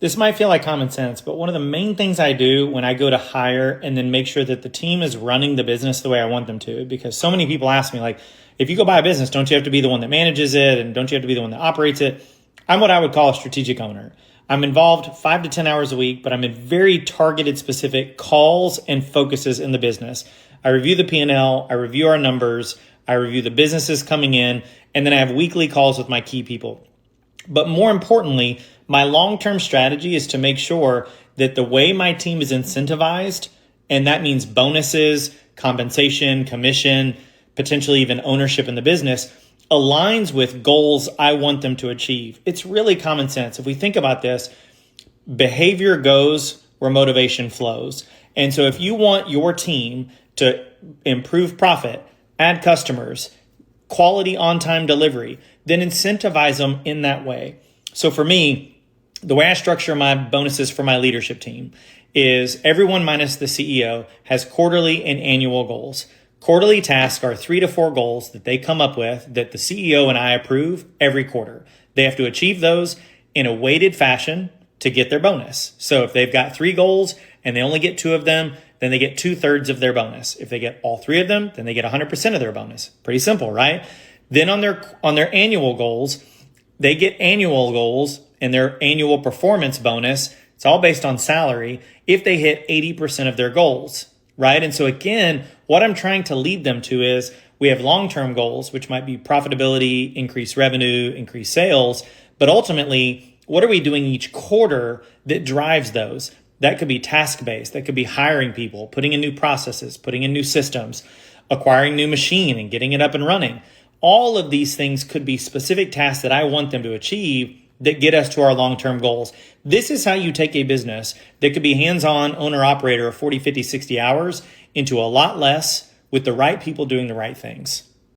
This might feel like common sense, but one of the main things I do when I go to hire and then make sure that the team is running the business the way I want them to, because so many people ask me, like, if you go buy a business, don't you have to be the one that manages it? And don't you have to be the one that operates it? I'm what I would call a strategic owner. I'm involved 5 to 10 hours a week, but I'm in very targeted, specific calls and focuses in the business. I review the P&L, I review our numbers, I review the businesses coming in, and then I have weekly calls with my key people. But more importantly, my long-term strategy is to make sure that the way my team is incentivized, and that means bonuses, compensation, commission, potentially even ownership in the business, aligns with goals I want them to achieve. It's really common sense. If we think about this, behavior goes where motivation flows. And so if you want your team to improve profit, add customers, quality on-time delivery, then incentivize them in that way. So for me, the way I structure my bonuses for my leadership team is everyone minus the CEO has quarterly and annual goals. Quarterly tasks are 3 to 4 goals that they come up with that the CEO and I approve every quarter. They have to achieve those in a weighted fashion to get their bonus. So if they've got 3 goals and they only get 2 of them, then they get 2/3 of their bonus. If they get all 3 of them, then they get 100% of their bonus. Pretty simple, right? Then on their annual goals, they get annual goals and their annual performance bonus. It's all based on salary if they hit 80% of their goals, right? And so again, what I'm trying to lead them to is we have long-term goals, which might be profitability, increase revenue, increase sales. But ultimately, what are we doing each quarter that drives those? That could be task-based. That could be hiring people, putting in new processes, putting in new systems, acquiring new machine and getting it up and running. All of these things could be specific tasks that I want them to achieve that get us to our long-term goals. This is how you take a business that could be hands-on owner-operator of 40, 50, 60 hours into a lot less with the right people doing the right things.